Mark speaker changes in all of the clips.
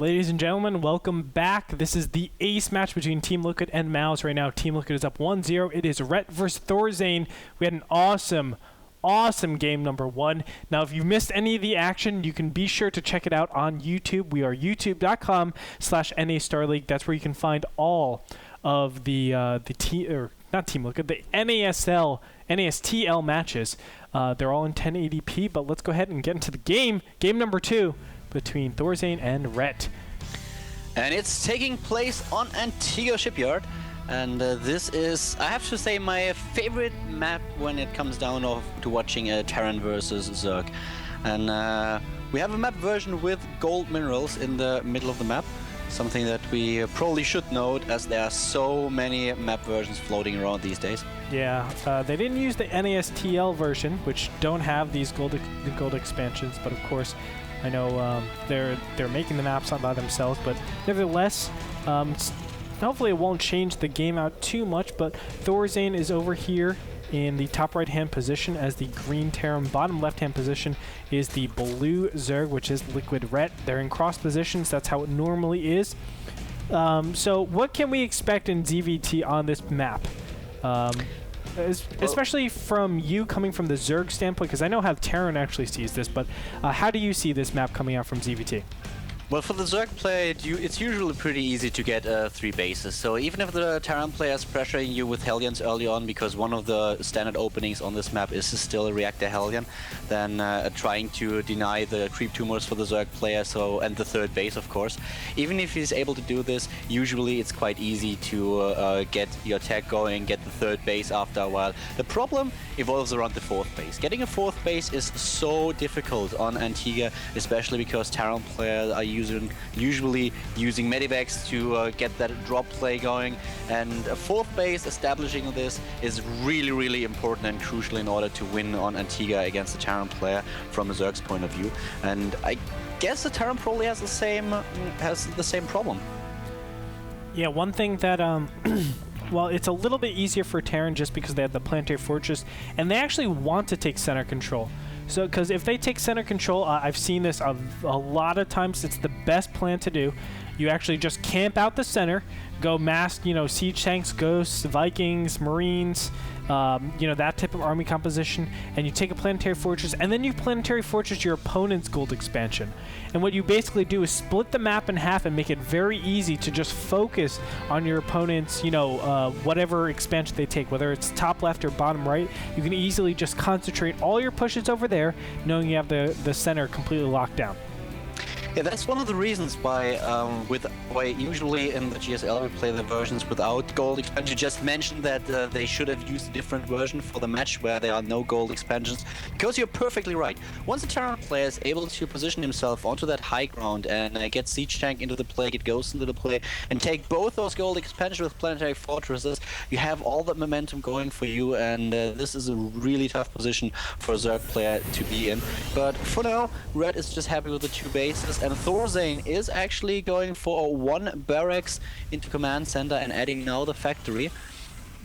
Speaker 1: Ladies and gentlemen, welcome back. This is the ace match between Team Liquid and Mouz. Right now, Team Liquid is up 1-0. It is Rhett versus Thorzane. We had an awesome game number one. Now, if you missed any of the action, you can be sure to check it out on YouTube. We are youtube.com/NAStarLeague. That's where you can find all of the NASL matches. They're all in 1080p, but let's go ahead and get into the game. Game number two between Thorzane and Rhett.
Speaker 2: And it's taking place on Antigua Shipyard. And this is, I have to say, my favorite map when it comes down to watching Terran versus Zerg. And we have a map version with gold minerals in the middle of the map. Something that we probably should note, as there are so many map versions floating around these days.
Speaker 1: Yeah, they didn't use the NASTL version, which don't have these gold expansions, but of course, I know they're making the maps by themselves, but nevertheless, hopefully it won't change the game out too much. But Thorzane is over here in the top right-hand position as the green Terran. Bottom left-hand position is the blue Zerg, which is Liquid Rhett. They're in cross positions. That's how it normally is. So what can we expect in ZVT on this map? Especially from you coming from the Zerg standpoint, because I know how Terran actually sees this, but how do you see this map coming out from ZVT?
Speaker 2: Well, for the Zerg player, it's usually pretty easy to get 3 bases. So even if the Terran player is pressuring you with Hellions early on, because one of the standard openings on this map is still a Reactor Hellion, then trying to deny the creep tumors for the Zerg player, and the 3rd base, of course. Even if he's able to do this, usually it's quite easy to get your tech going, get the 3rd base after a while. The problem evolves around the 4th base. Getting a 4th base is so difficult on Antigua, especially because Terran players are usually using medivacs to get that drop play going, and a 4th base, establishing this is really important and crucial in order to win on Antigua against the Terran player from a Zerg's point of view. And I guess the Terran probably has the same problem.
Speaker 1: Yeah, one thing that well, it's a little bit easier for Terran just because they have the Planetary Fortress, and they actually want to take center control. So, because if they take center control, I've seen this a lot of times, it's the best plan to do. You actually just camp out the center, go mass, siege tanks, ghosts, Vikings, Marines, that type of army composition, and you take a planetary fortress, and then you planetary fortress your opponent's gold expansion. And what you basically do is split the map in half and make it very easy to just focus on your opponent's, whatever expansion they take, whether it's top left or bottom right. You can easily just concentrate all your pushes over there, knowing you have the center completely locked down.
Speaker 2: Yeah, that's one of the reasons why usually in the GSL we play the versions without gold expansion. You just mentioned that they should have used a different version for the match where there are no gold expansions, because you're perfectly right. Once a Terran player is able to position himself onto that high ground and get Siege Tank into the play, get Ghost into the play, and take both those gold expansions with planetary fortresses, you have all that momentum going for you, and this is a really tough position for a Zerg player to be in. But for now, Red is just happy with the 2 bases. And Thorzane is actually going for 1 barracks into command center and adding now the factory.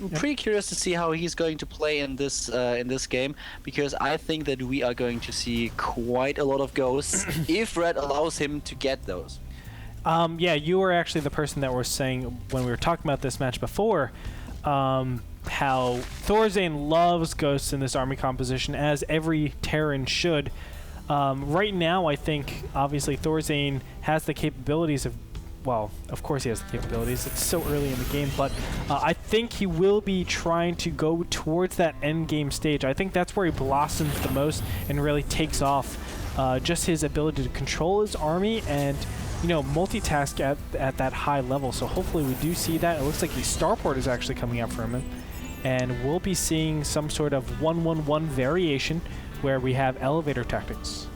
Speaker 2: I'm pretty curious to see how he's going to play in this game, because I think that we are going to see quite a lot of ghosts if Red allows him to get those.
Speaker 1: Yeah, you were actually the person that was saying when we were talking about this match before, how Thorzane loves ghosts in this army composition, as every Terran should. Right now, I think, obviously, Thorzane has the capabilities of, well, of course he has the capabilities. It's so early in the game, but I think he will be trying to go towards that end game stage. I think that's where he blossoms the most and really takes off. Just his ability to control his army and, multitask at that high level. So hopefully we do see that. It looks like the starport is actually coming out for him, and we'll be seeing some sort of 1-1-1 variation where we have elevator tactics.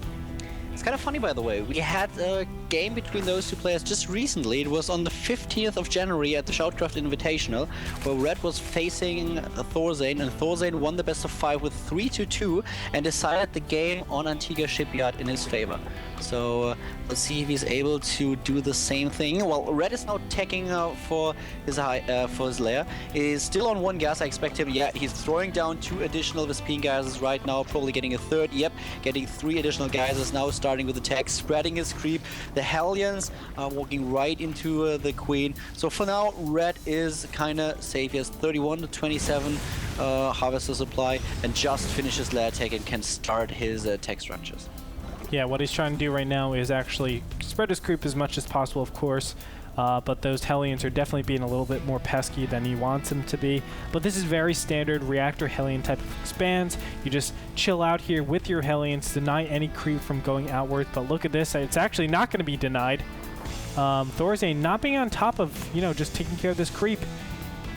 Speaker 2: It's kind of funny, by the way. We had a game between those 2 players just recently. It was on the 15th of January at the Shoutcraft Invitational, where Red was facing Thorzane, and Thorzane won the best of 5 with 3-2 and decided the game on Antigua Shipyard in his favor. So let's see if he's able to do the same thing. Well, Red is now taking for his lair. He's still on 1 gas. I expect him. Yeah, he's throwing down 2 additional Vespene gases right now. Probably getting a 3rd. Yep, getting 3 additional gases now. Starting with attack, spreading his creep. The Hellions are walking right into the Queen. So for now, Red is kind of safe. He has 31 to 27 harvester supply, and just finishes lair tech and can start his tech structures.
Speaker 1: Yeah, what he's trying to do right now is actually spread his creep as much as possible, of course. But those Hellions are definitely being a little bit more pesky than he wants them to be. But this is very standard reactor Hellion type of expands. You just chill out here with your Hellions, deny any creep from going outward. But look at this, it's actually not going to be denied. Thorzane not being on top of, you know, just taking care of this creep.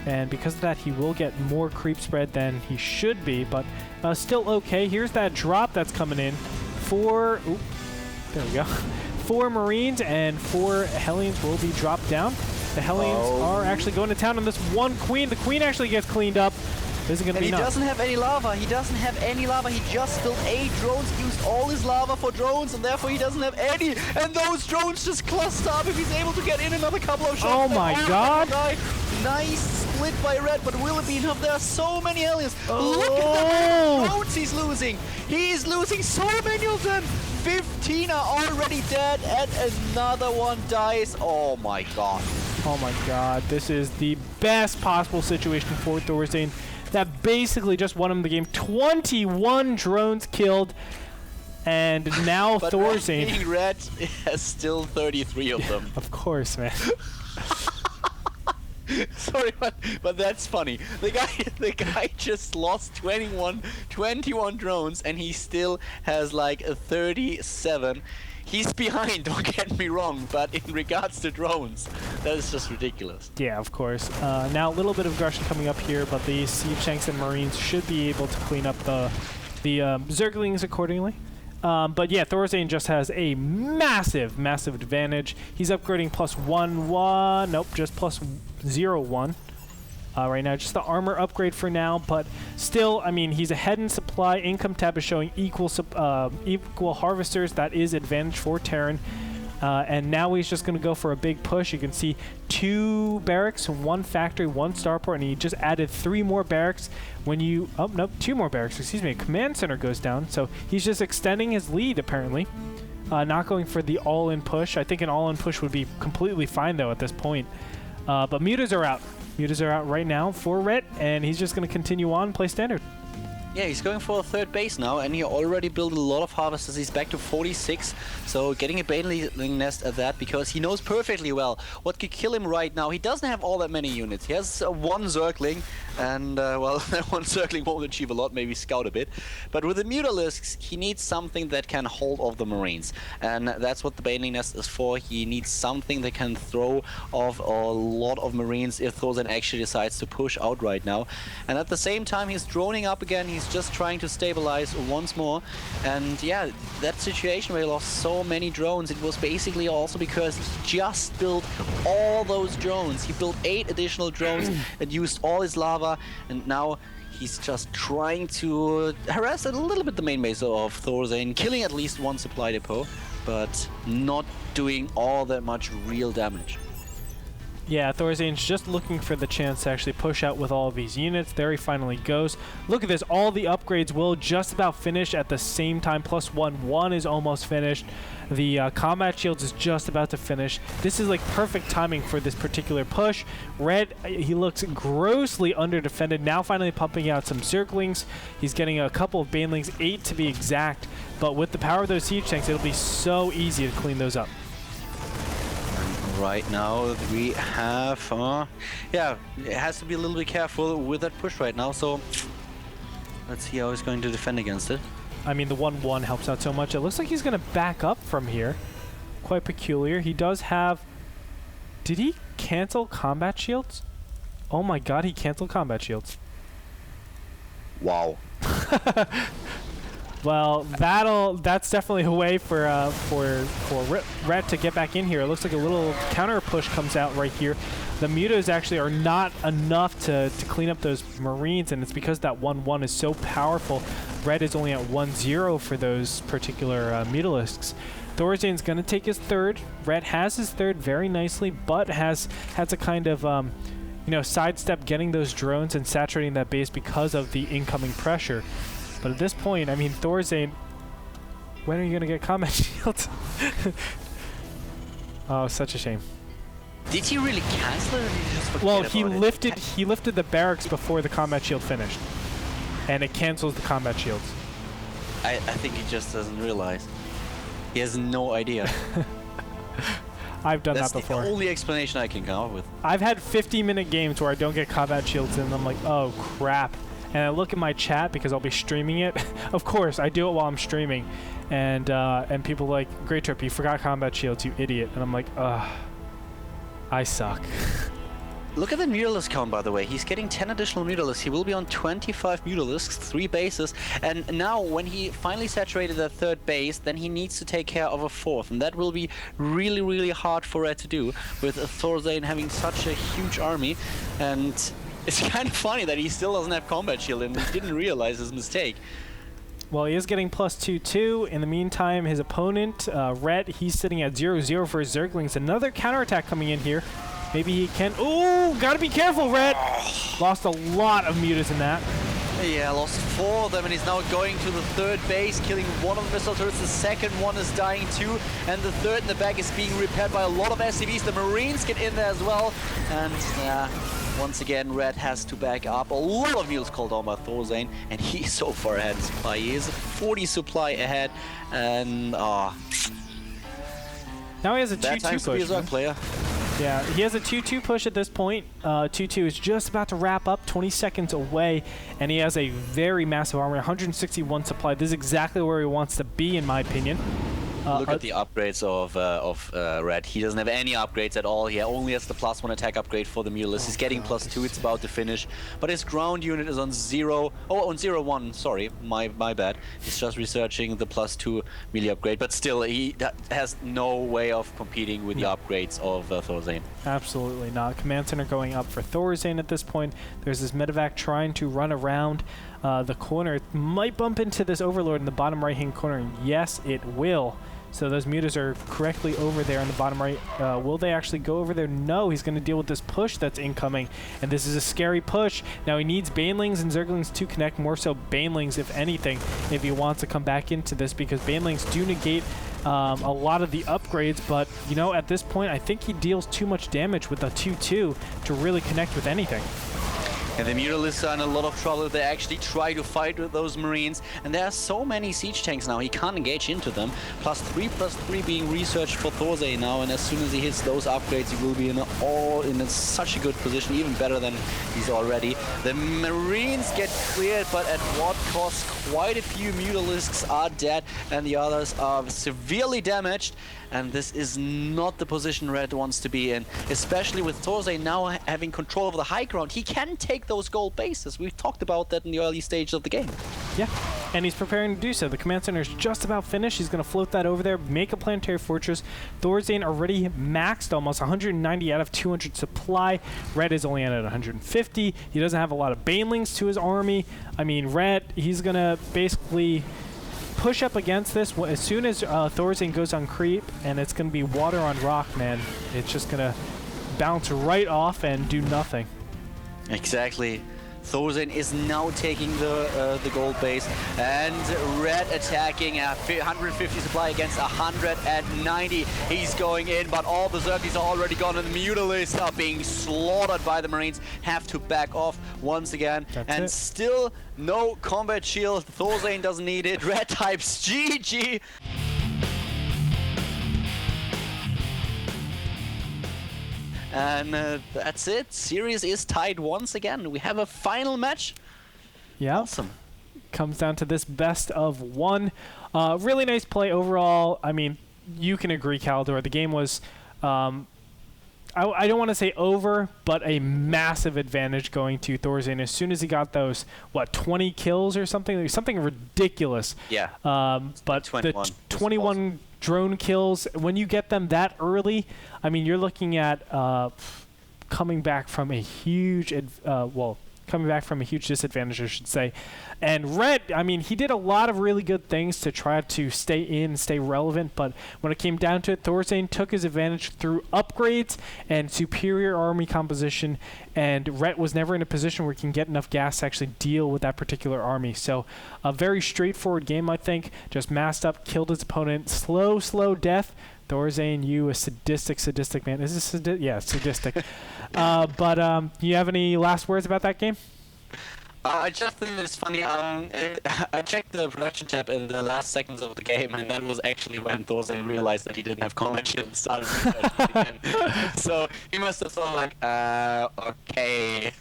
Speaker 1: And because of that, he will get more creep spread than he should be. But still okay. Here's that drop that's coming in. 4, oop, there we go. 4 Marines and 4 Hellions will be dropped down. The Hellions are actually going to town on this one Queen. The Queen actually gets cleaned up. This is going to be
Speaker 2: nuts. He doesn't have any lava. He doesn't have any lava. He just built 8 drones, used all his lava for drones, and therefore he doesn't have any. And those drones just cluster up if he's able to get in another couple of shots.
Speaker 1: Oh my god.
Speaker 2: Nice split by Red, but will it be enough? There are so many Hellions.
Speaker 1: Oh.
Speaker 2: Look at the drones he's losing. He's losing so many of them. 15 are already dead, and another one dies. Oh my god.
Speaker 1: Oh my god. This is the best possible situation for Thorzane. That basically just won him the game. 21 drones killed, and now
Speaker 2: but
Speaker 1: Thorzane.
Speaker 2: Red has still 33 of them.
Speaker 1: Of course, man.
Speaker 2: Sorry, but that's funny. The guy just lost 21 drones, and he still has like a 37. He's behind, don't get me wrong, but in regards to drones, that is just ridiculous.
Speaker 1: Yeah, of course. Now a little bit of aggression coming up here, but the Siege Tanks and Marines should be able to clean up the Zerglings accordingly. But yeah, Thorzane just has a massive, massive advantage. He's upgrading +1, nope, just +0.1. Right now, just the armor upgrade for now, but still, I mean, he's ahead in supply. Income tab is showing equal harvesters. That is advantage for Terran. And now he's just going to go for a big push. You can see 2 barracks, 1 factory, 1 starport, and he just added 3 more barracks. When you, oh nope, 2 more barracks, excuse me. A command center goes down, so he's just extending his lead apparently. Not going for the all-in push. I think an all-in push would be completely fine though at this point. But mutas are out. Mutas are out right now for Red, and he's just going to continue on, play standard.
Speaker 2: Yeah, he's going for a 3rd base now, and he already built a lot of harvesters. He's back to 46, so getting a baneling nest at that, because he knows perfectly well what could kill him right now. He doesn't have all that many units. He has 1 Zergling, and well, that 1 Zergling won't achieve a lot, maybe scout a bit. But with the Mutalisks, he needs something that can hold off the Marines, and that's what the baneling nest is for. He needs something that can throw off a lot of Marines if Thorzane actually decides to push out right now. And at the same time, he's droning up again. He's just trying to stabilize once more, and yeah, that situation where he lost so many drones, it was basically also because he just built all those drones. He built 8 additional drones and used all his lava, and now he's just trying to harass a little bit the main base of Thorzane, killing at least 1 supply depot, but not doing all that much real damage.
Speaker 1: Yeah, Thorzane's just looking for the chance to actually push out with all of these units. There he finally goes. Look at this. All the upgrades will just about finish at the same time. +1 is almost finished. The combat shields is just about to finish. This is like perfect timing for this particular push. Red, he looks grossly under-defended. Now finally pumping out some Zerglings. He's getting a couple of Banelings, 8 to be exact. But with the power of those siege tanks, it'll be so easy to clean those up.
Speaker 2: Right now we have, yeah, it has to be a little bit careful with that push right now, so let's see how he's going to defend against it.
Speaker 1: I mean, the 1-1 helps out so much. It looks like he's going to back up from here. Quite peculiar. He does have... Did he cancel combat shields? Oh my god, he canceled combat shields.
Speaker 2: Wow.
Speaker 1: Well, that's definitely a way for Red to get back in here. It looks like a little counter push comes out right here. The mutas actually are not enough to clean up those Marines, and it's because that 1-1 is so powerful. Red is only at 1-0 for those particular Mutalisks. Thorzain's going to take his third. Red has his third very nicely, but has to kind of, you know, sidestep getting those drones and saturating that base because of the incoming pressure. But at this point, I mean, Thorzain, when are you going to get combat shields? Oh, such a shame.
Speaker 2: Did he really cancel it, or did he just forget
Speaker 1: Well,
Speaker 2: about it?
Speaker 1: he lifted the barracks before the combat shield finished, and it cancels the combat shields.
Speaker 2: I think he just doesn't realize. He has no idea.
Speaker 1: I've done
Speaker 2: That's
Speaker 1: that before.
Speaker 2: the only explanation I can come up with.
Speaker 1: I've had 50-minute games where I don't get combat shields, and I'm like, oh crap. And I look at my chat because I'll be streaming it. Of course, I do it while I'm streaming, and people like, Gretorp, you forgot combat shields, you idiot. And I'm like, ugh, I suck.
Speaker 2: Look at the Mutalisk count, by the way. He's getting 10 additional Mutalisks. He will be on 25 Mutalisks, 3 bases. And now, when he finally saturated that third base, then he needs to take care of a fourth. And that will be really, really hard for Red to do, with Thorzain having such a huge army. And it's kind of funny that he still doesn't have combat shield and he didn't realize his mistake.
Speaker 1: Well, he is getting +2/2. In the meantime, his opponent, Red, he's sitting at 0-0 for his Zerglings. Another counterattack coming in here. Maybe he can... Ooh, gotta be careful, Red! Lost a lot of mutas in that.
Speaker 2: Yeah, lost 4 of them, and he's now going to the third base, killing one of the missile turrets. The second one is dying too, and the third in the back is being repaired by a lot of SCVs. The Marines get in there as well, and once again, Red has to back up. A lot of mules called on by Thorzain, and he's so far ahead in supply. He is 40 supply ahead, and
Speaker 1: now he has a 2-2 push.
Speaker 2: Zerg player.
Speaker 1: Yeah, he has a 2-2 push at this point. 2-2 is just about to wrap up, 20 seconds away, and he has a very massive army, 161 supply. This is exactly where he wants to be, in my opinion.
Speaker 2: Look at the upgrades of Red. He doesn't have any upgrades at all. He only has the +1 attack upgrade for the Mutalisk. He's getting +2. It's about to finish. But his ground unit is on 0. Oh, on 0-1. Sorry, my bad. He's just researching the +2 melee upgrade. But still, he has no way of competing with the upgrades of Thorzain.
Speaker 1: Absolutely not. Command center going up for Thorzain at this point. There's this medevac trying to run around the corner. It might bump into this overlord in the bottom right-hand corner. And yes, it will. So those mutas are correctly over there on the bottom right. Will they actually go over there? No, he's going to deal with this push that's incoming. And this is a scary push. Now he needs Banelings and Zerglings to connect, more so Banelings, if anything, if he wants to come back into this, because Banelings do negate a lot of the upgrades. But, you know, at this point, I think he deals too much damage with a 2-2 to really connect with anything.
Speaker 2: And the Mutalisks are in a lot of trouble. They actually try to fight with those Marines. And there are so many siege tanks now, he can't engage into them. +3/+3 being researched for Thorzain now. And as soon as he hits those upgrades, he will be in such a good position, even better than he's already. The Marines get cleared, but at what cost? Quite a few Mutalisks are dead, and the others are severely damaged. And this is not the position Red wants to be in, especially with Thorzain now having control of the high ground. He can take those gold bases. We've talked about that in the early stages of the game.
Speaker 1: Yeah, and he's preparing to do so. The command center is just about finished. He's going to float that over there, make a planetary fortress. Thorzain already maxed almost 190 out of 200 supply. Red is only at 150. He doesn't have a lot of Banelings to his army. I mean, Red, he's going to basically push up against this as soon as Thorzain goes on creep, and it's going to be water on rock, man. It's just going to bounce right off and do nothing.
Speaker 2: Exactly. Thorzain is now taking the gold base, and Red attacking at 150 supply against 190. He's going in, but all the Zerglies are already gone, and the Mutalisks are being slaughtered by the Marines. Have to back off once again. And still no combat shield. Thorzain doesn't need it. Red types GG. And that's it. Series is tied once again. We have a final match.
Speaker 1: Yeah.
Speaker 2: Awesome.
Speaker 1: Comes down to this best of one. Really nice play overall. I mean, you can agree, Khaldor. The game was, I don't want to say over, but a massive advantage going to Thorzain. As soon as he got those, 20 kills or something? Something ridiculous.
Speaker 2: Yeah.
Speaker 1: But 21. The 21 drone kills, when you get them that early, I mean, you're looking at coming back from a huge, coming back from a huge disadvantage, I should say. And Red, I mean, he did a lot of really good things to try to stay in, stay relevant, but when it came down to it, Thorzane took his advantage through upgrades and superior army composition, and Rhett was never in a position where he can get enough gas to actually deal with that particular army. So a very straightforward game, I think. Just masked up, killed his opponent. Slow death. Thorzane, you a sadistic man. Is this yeah, sadistic. But you have any last words about that game?
Speaker 2: I just think it's funny. I checked the production tab in the last seconds of the game, and that was actually when Thorzane realized that he didn't have combat shield and started again. So he must have thought like, okay.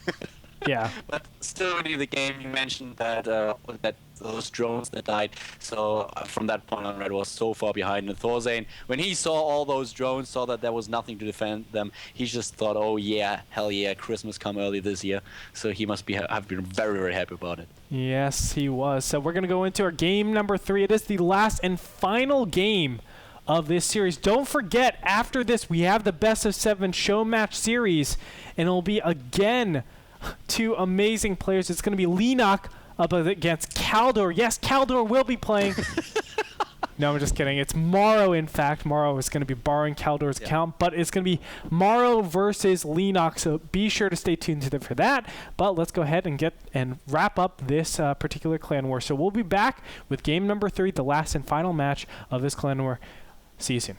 Speaker 1: Yeah.
Speaker 2: But still winning the game, you mentioned that that those drones that died. So from that point on, Red was so far behind. And Thorzane, when he saw all those drones, saw that there was nothing to defend them, he just thought, oh yeah, hell yeah, Christmas come early this year. So he must be have been very, very happy about it.
Speaker 1: Yes, he was. So we're going to go into our game number 3. It is the last and final game of this series. Don't forget, after this, we have the best of 7 show match series, and it'll be again 2 amazing players. It's going to be Leenock up against Khaldor. Yes, Khaldor will be playing. No, I'm just kidding. It's Morrow, in fact. Morrow is going to be borrowing Khaldor's account, but it's going to be Morrow versus Leenock, so be sure to stay tuned for that. But let's go ahead and wrap up this particular clan war. So we'll be back with game number 3, the last and final match of this clan war. See you soon.